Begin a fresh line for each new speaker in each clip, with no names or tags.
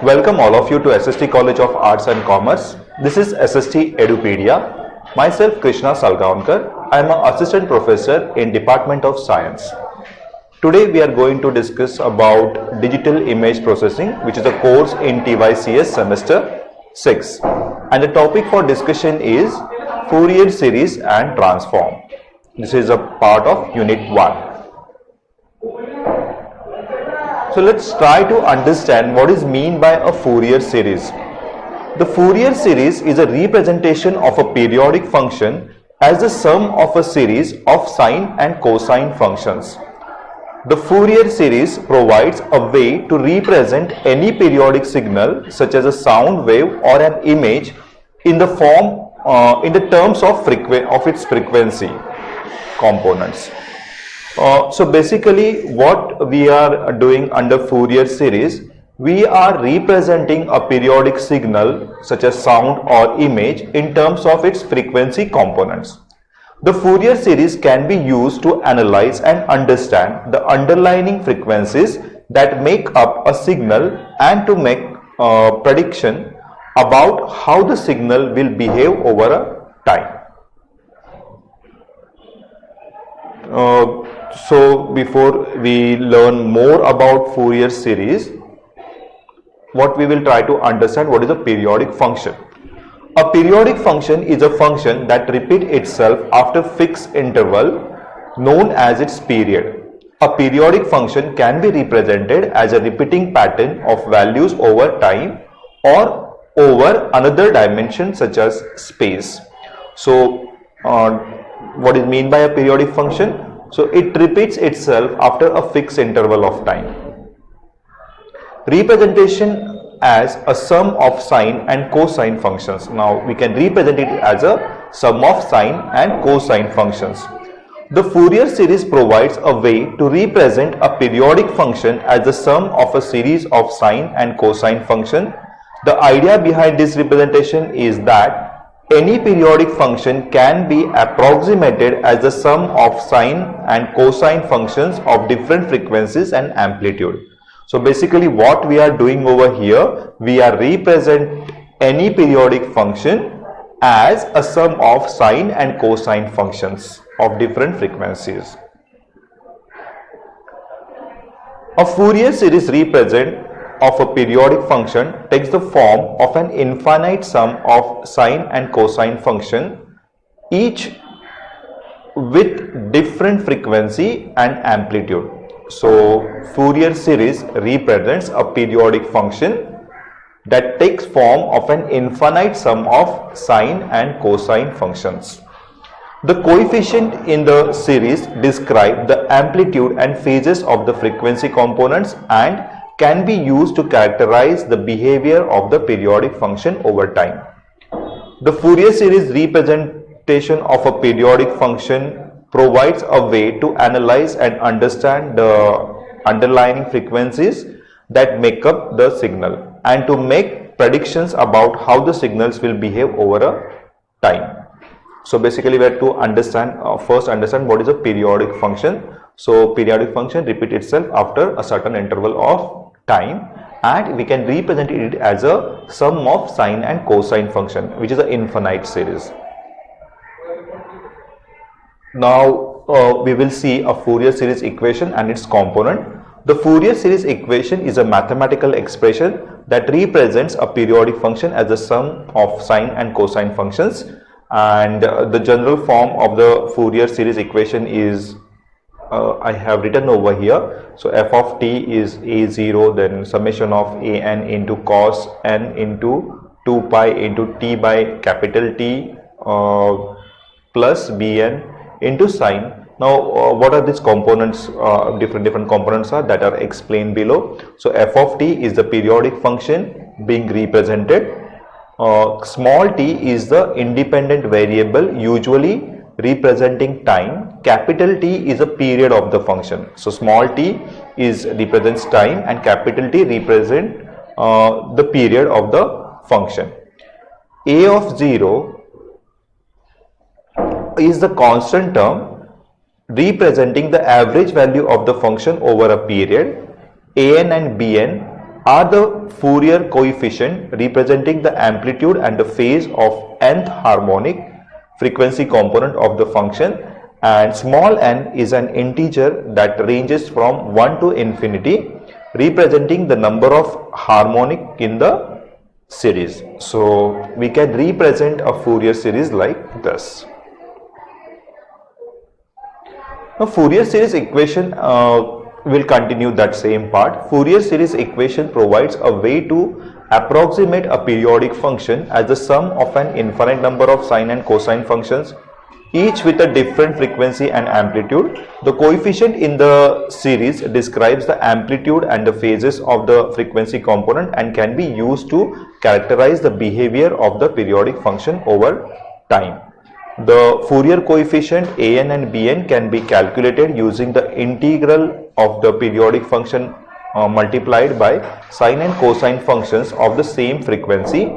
Welcome all of you to SST College of Arts and Commerce. This is SST Edupedia. Myself Krishna Salgaonkar. I am an assistant professor in Department of Science. Today we are going to discuss about digital image processing, which is a course in TYCS semester 6. And the topic for discussion is Fourier Series and Transform. This is a part of Unit 1. So let's try to understand what is meant by a Fourier series. The Fourier series is a representation of a periodic function as the sum of a series of sine and cosine functions. The Fourier series provides a way to represent any periodic signal such as a sound wave or an image in the form in the terms of its frequency components. So basically what we are doing under Fourier series, we are representing a periodic signal such as sound or image in terms of its frequency components. The Fourier series can be used to analyze and understand the underlying frequencies that make up a signal and to make a prediction about how the signal will behave over a time. So before we learn more about Fourier series, what we will try to understand what is a periodic function. A periodic function is a function that repeats itself after fixed interval known as its period. A periodic function can be represented as a repeating pattern of values over time or over another dimension such as space. So what is meant by a periodic function? So it repeats itself after a fixed interval of time. Representation as a sum of sine and cosine functions. Now we can represent it as a sum of sine and cosine functions. The Fourier series provides a way to represent a periodic function as the sum of a series of sine and cosine function. The idea behind this representation is that any periodic function can be approximated as the sum of sine and cosine functions of different frequencies and amplitude. So basically what we are doing over here, we are represent any periodic function as a sum of sine and cosine functions of different frequencies. A Fourier series represent of a periodic function takes the form of an infinite sum of sine and cosine function, each with different frequency and amplitude. So Fourier series represents a periodic function that takes form of an infinite sum of sine and cosine functions. The coefficient in the series describe the amplitude and phases of the frequency components and can be used to characterize the behavior of the periodic function over time. The Fourier series representation of a periodic function provides a way to analyze and understand the underlying frequencies that make up the signal and to make predictions about how the signals will behave over a time. So basically we have to understand first understand what is a periodic function. So periodic function repeats itself after a certain interval of time, and we can represent it as a sum of sine and cosine function, which is an infinite series. Now we will see a Fourier series equation and its component. The Fourier series equation is a mathematical expression that represents a periodic function as the sum of sine and cosine functions, and the general form of the Fourier series equation is I have written over here. So f of t is a0, then summation of an into cos n into 2 pi into t by capital T plus bn into sine. Now what are these components? Different components are that are explained below. So f of t is the periodic function being represented. Small t is the independent variable usually representing time. Capital T is a period of the function. So small t represents time and capital T represent the period of the function. A of 0 is the constant term representing the average value of the function over a period. An and Bn are the Fourier coefficient representing the amplitude and the phase of nth harmonic frequency component of the function, and small n is an integer that ranges from 1 to infinity, representing the number of harmonic in the series. So we can represent a Fourier series like this. Now Fourier series equation will continue that same part. Fourier series equation provides a way to approximate a periodic function as the sum of an infinite number of sine and cosine functions, each with a different frequency and amplitude. The coefficient in the series describes the amplitude and the phases of the frequency component and can be used to characterize the behavior of the periodic function over time. The Fourier coefficient an and bn can be calculated using the integral of the periodic function multiplied by sine and cosine functions of the same frequency.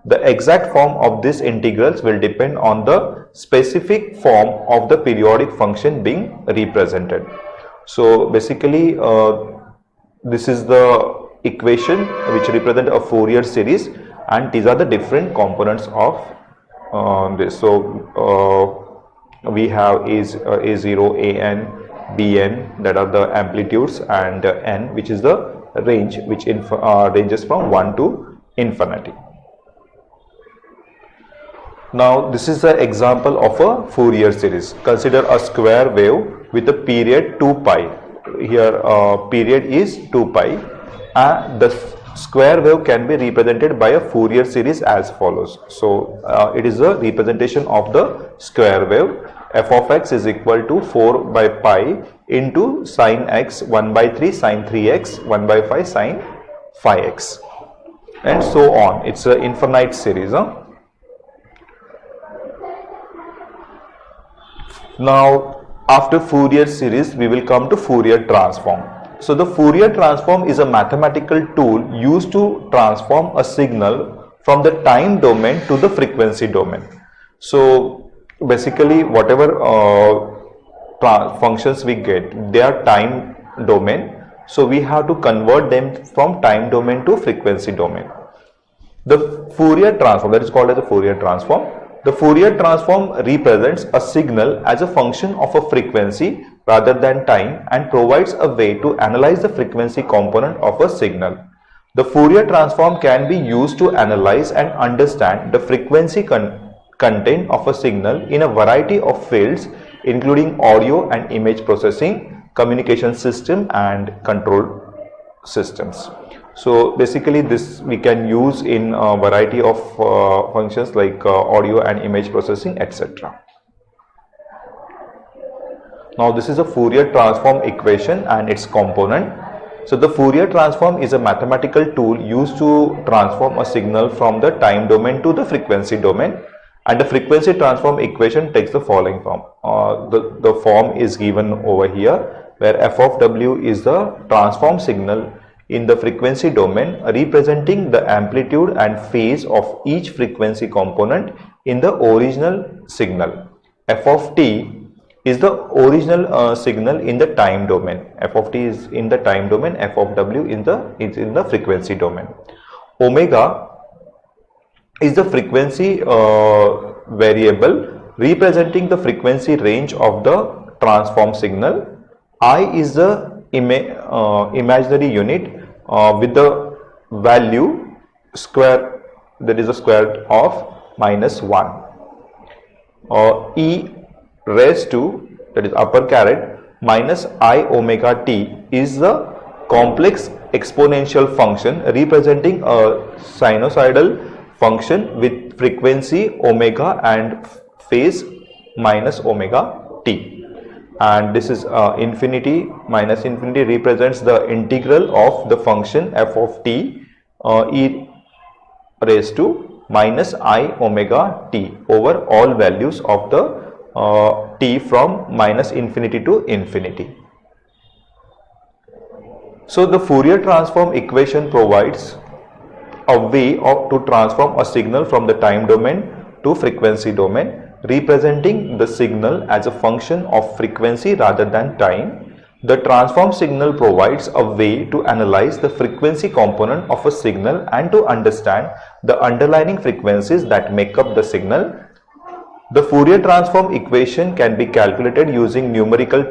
The exact form of these integrals will depend on the specific form of the periodic function being represented. So basically this is the equation which represent a Fourier series, and these are the different components of this. So we have a0, an, bn, that are the amplitudes, and n, which is the range, which ranges from 1 to infinity. Now this is the example of a Fourier series. Consider a square wave with a period 2 pi. Here period is 2 pi, and the square wave can be represented by a Fourier series as follows. So it is a representation of the square wave. F of x is equal to 4 by pi into sine x 1 by 3 sine 3x 1 by 5 sine 5x, and so on. It's an infinite series. Now after Fourier series we will come to Fourier transform. So the Fourier transform is a mathematical tool used to transform a signal from the time domain to the frequency domain. So basically whatever functions we get, they are time domain, so we have to convert them from time domain to frequency domain. The Fourier transform, that is called as the Fourier transform. The Fourier transform represents a signal as a function of a frequency rather than time and provides a way to analyze the frequency component of a signal. The Fourier transform can be used to analyze and understand the frequency content of a signal in a variety of fields, including audio and image processing, communication system, and control systems. So basically this we can use in a variety of functions like audio and image processing, etc. Now this is a Fourier transform equation and its component. So the Fourier transform is a mathematical tool used to transform a signal from the time domain to the frequency domain, and the frequency transform equation takes the following form. The form is given over here, where f of w is the transform signal in the frequency domain representing the amplitude and phase of each frequency component in the original signal. F of t is the original signal in the time domain. F of t is in the time domain, f of w is in the frequency domain. Omega is the frequency variable representing the frequency range of the transform signal. I is the imaginary unit with the value square, that is the square of -1. E raised to, that is upper caret, minus I omega t is the complex exponential function representing a sinusoidal function with frequency omega and phase minus omega t. And this is infinity minus infinity represents the integral of the function f of t e raised to minus I omega t over all values of the t from minus infinity to infinity. So the Fourier transform equation provides a way to transform a signal from the time domain to frequency domain, representing the signal as a function of frequency rather than time. The transform signal provides a way to analyze the frequency component of a signal and to understand the underlying frequencies that make up the signal. The Fourier transform equation can be calculated using numerical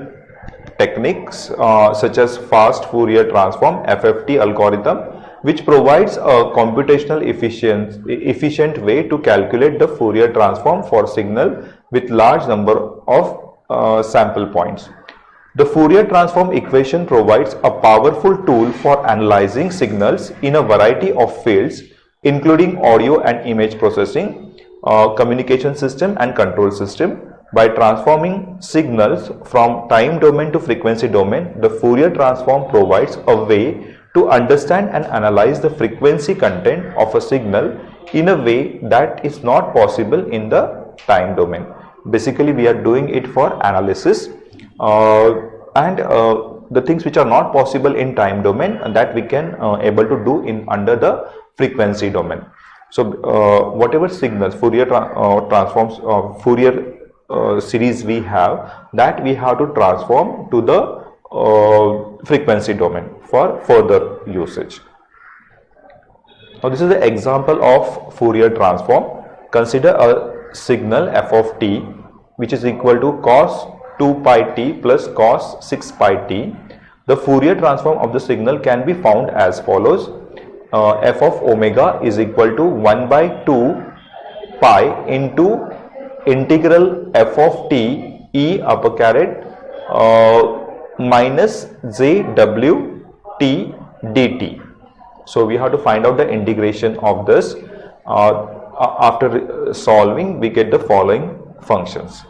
techniques such as fast Fourier transform (FFT) algorithm, which provides a computational efficient way to calculate the Fourier transform for signal with large number of sample points. The Fourier transform equation provides a powerful tool for analyzing signals in a variety of fields, including audio and image processing, communication system and control system. By transforming signals from time domain to frequency domain, the Fourier transform provides a way to understand and analyze the frequency content of a signal in a way that is not possible in the time domain. Basically, we are doing it for analysis and the things which are not possible in time domain, and that we can able to do in under the frequency domain. So whatever signals Fourier transforms Fourier series we have, that we have to transform to the frequency domain for further usage. Now this is the example of Fourier transform. Consider a signal f of t which is equal to cos 2 pi t plus cos 6 pi t. The Fourier transform of the signal can be found as follows. F of omega is equal to 1 by 2 pi into integral f of t e upper caret minus jw t dt. So we have to find out the integration of this. After solving, we get the following functions.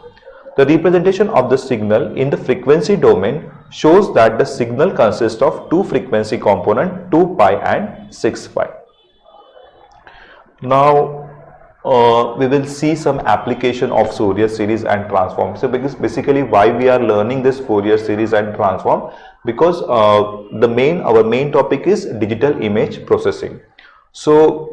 The representation of the signal in the frequency domain shows that the signal consists of two frequency components, 2 pi and 6 pi. Now we will see some application of Fourier series and transform. So because basically why we are learning this Fourier series and transform, because our main topic is digital image processing. So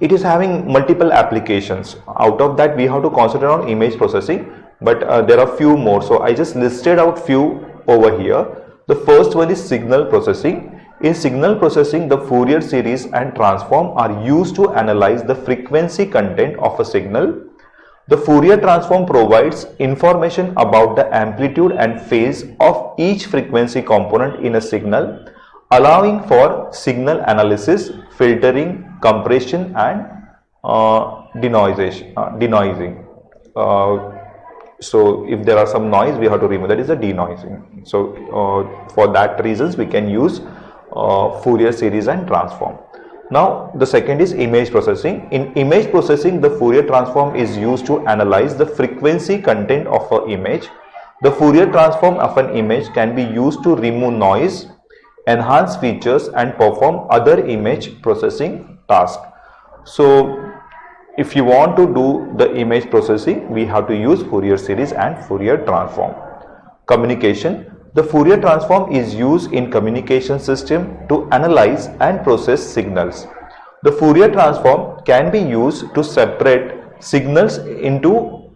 it is having multiple applications. Out of that we have to concentrate on image processing, but there are few more. So I just listed out few over here. The first one is signal processing. In signal processing, the Fourier series and transform are used to analyze the frequency content of a signal. The Fourier transform provides information about the amplitude and phase of each frequency component in a signal, allowing for signal analysis, filtering, compression and denoising. So if there are some noise, we have to remove, that is a denoising. So for that reasons we can use Fourier series and transform. Now the second is image processing. In image processing, the Fourier transform is used to analyze the frequency content of an image. The Fourier transform of an image can be used to remove noise, enhance features and perform other image processing tasks. So if you want to do the image processing, we have to use Fourier series and Fourier transform. Communication. The Fourier transform is used in communication system to analyze and process signals. The Fourier transform can be used to separate signals into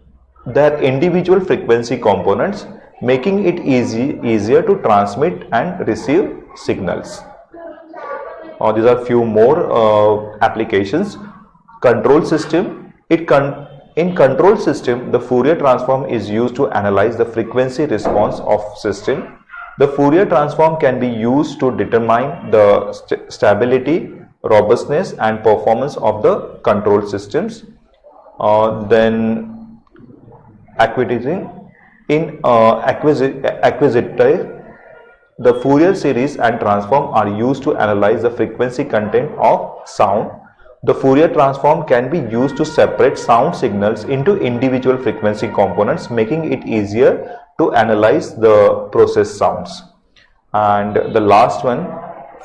their individual frequency components, making it easier to transmit and receive signals. These are few more applications. Control system. In control system, the Fourier transform is used to analyze the frequency response of system. The Fourier transform can be used to determine the stability, robustness and performance of the control systems. Then acquisitive. In acquisitive, the Fourier series and transform are used to analyze the frequency content of sound. The Fourier transform can be used to separate sound signals into individual frequency components, making it easier to analyze the processed sounds. And the last one,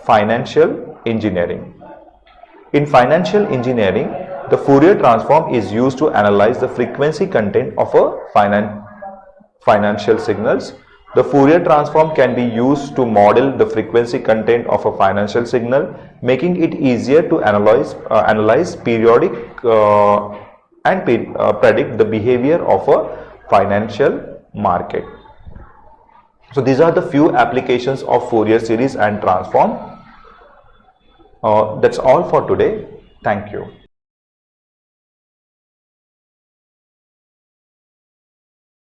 financial engineering. In financial engineering, the Fourier transform is used to analyze the frequency content of a financial signals. The Fourier transform can be used to model the frequency content of a financial signal, making it easier to analyze periodic and predict the behavior of a financial market. So So these are the few applications of Fourier series and transform. That's all for today. Thank you.